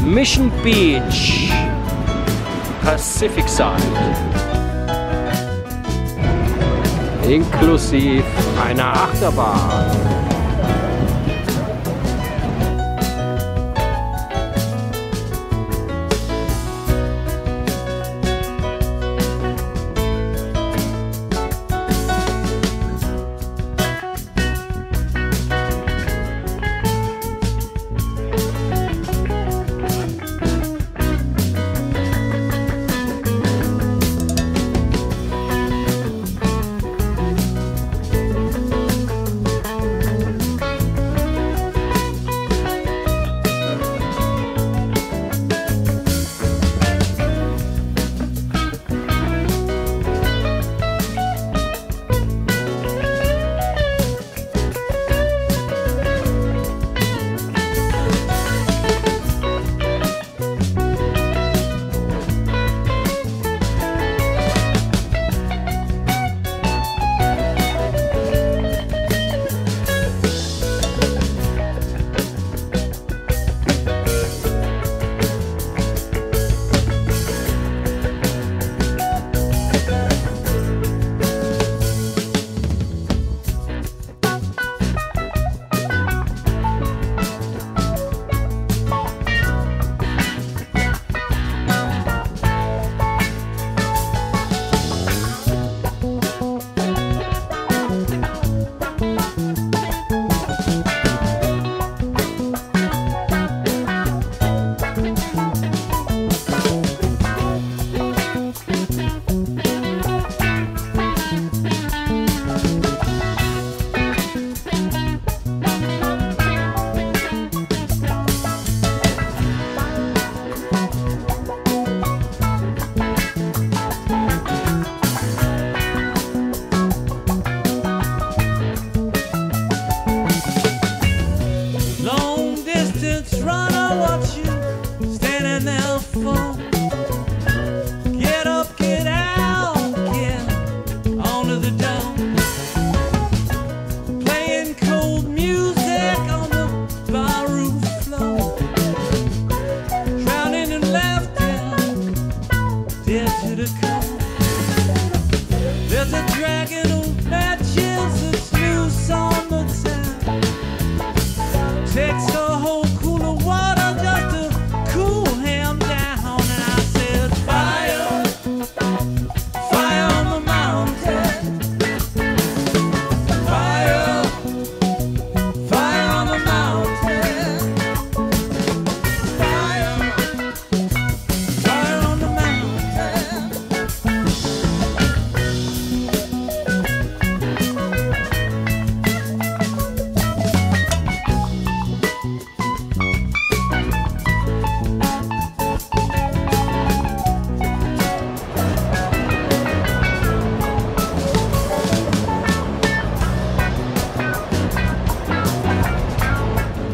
Mission Beach, Pacific Side. Inklusive einer Achterbahn.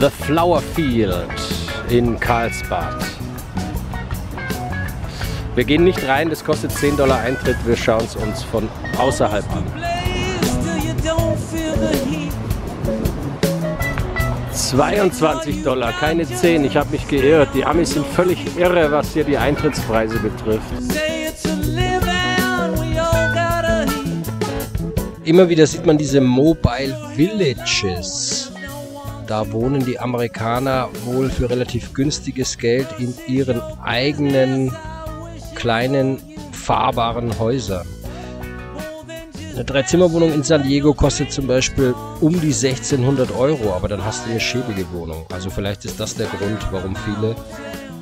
The Flower Field in Carlsbad. Wir gehen nicht rein, das kostet $10 Eintritt, wir schauen es uns von außerhalb an. $22, keine 10, ich habe mich geirrt. Die Amis sind völlig irre, was hier die Eintrittspreise betrifft. Immer wieder sieht man diese Mobile Villages. Da wohnen die Amerikaner wohl für relativ günstiges Geld in ihren eigenen kleinen fahrbaren Häusern. Eine 3-Zimmer-Wohnung in San Diego kostet zum Beispiel um die 1600 €, aber dann hast du eine schäbige Wohnung. Also vielleicht ist das der Grund, warum viele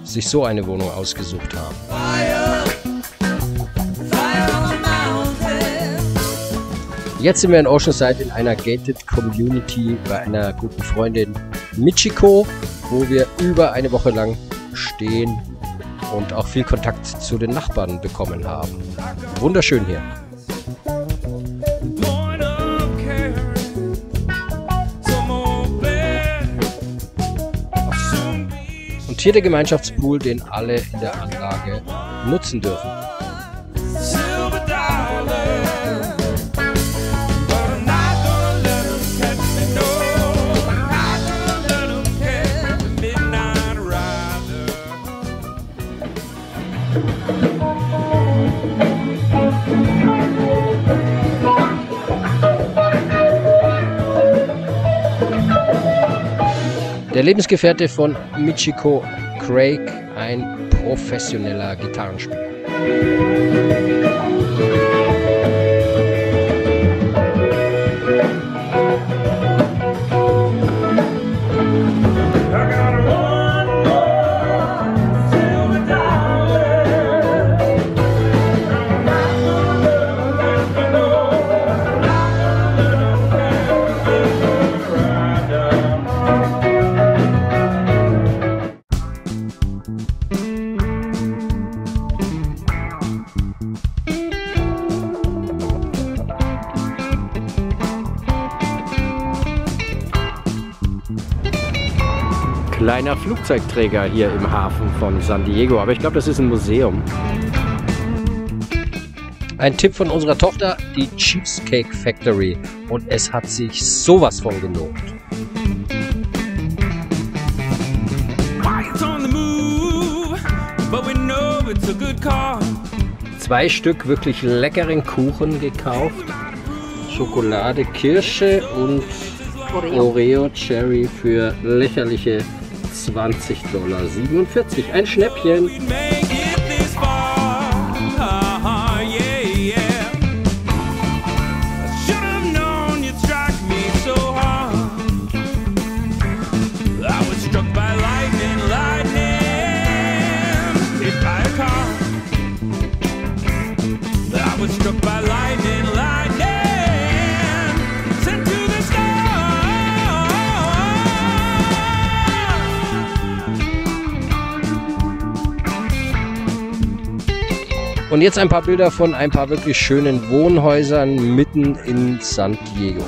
sich so eine Wohnung ausgesucht haben. Jetzt sind wir in Oceanside in einer Gated Community bei einer guten Freundin Michiko, wo wir über eine Woche lang stehen und auch viel Kontakt zu den Nachbarn bekommen haben. Wunderschön hier. Und hier der Gemeinschaftspool, den alle in der Anlage nutzen dürfen. Der Lebensgefährte von Michiko Craig, ein professioneller Gitarrenspieler. Kleiner Flugzeugträger hier im Hafen von San Diego, aber ich glaube, das ist ein Museum. Ein Tipp von unserer Tochter, die Cheesecake Factory, und es hat sich sowas von gelohnt. Zwei Stück wirklich leckeren Kuchen gekauft, Schokolade, Kirsche und Oreo Cherry für lächerliche $20,47. Ein Schnäppchen. Und jetzt ein paar Bilder von ein paar wirklich schönen Wohnhäusern mitten in San Diego.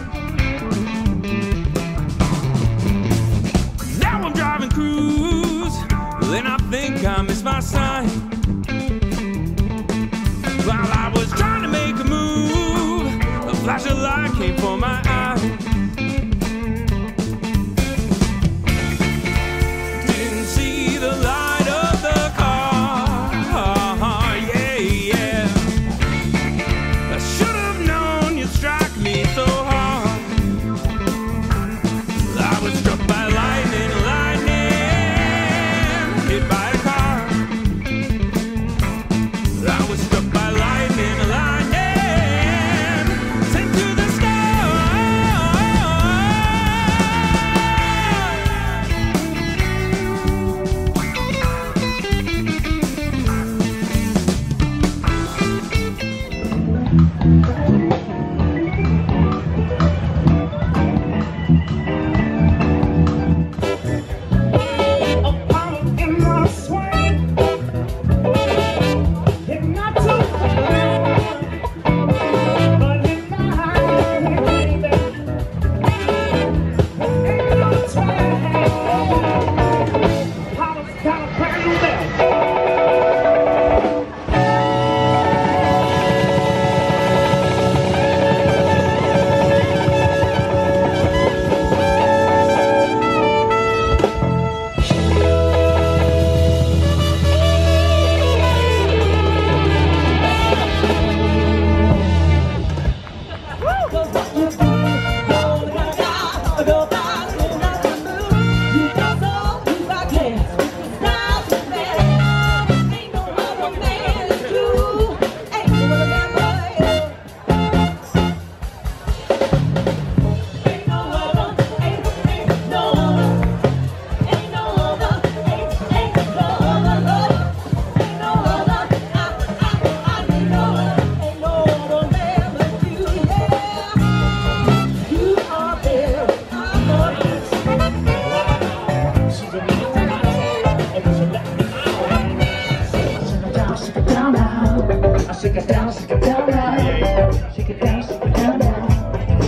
Shake it down, shake it down now.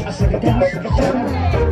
I shake it down, shake it down now.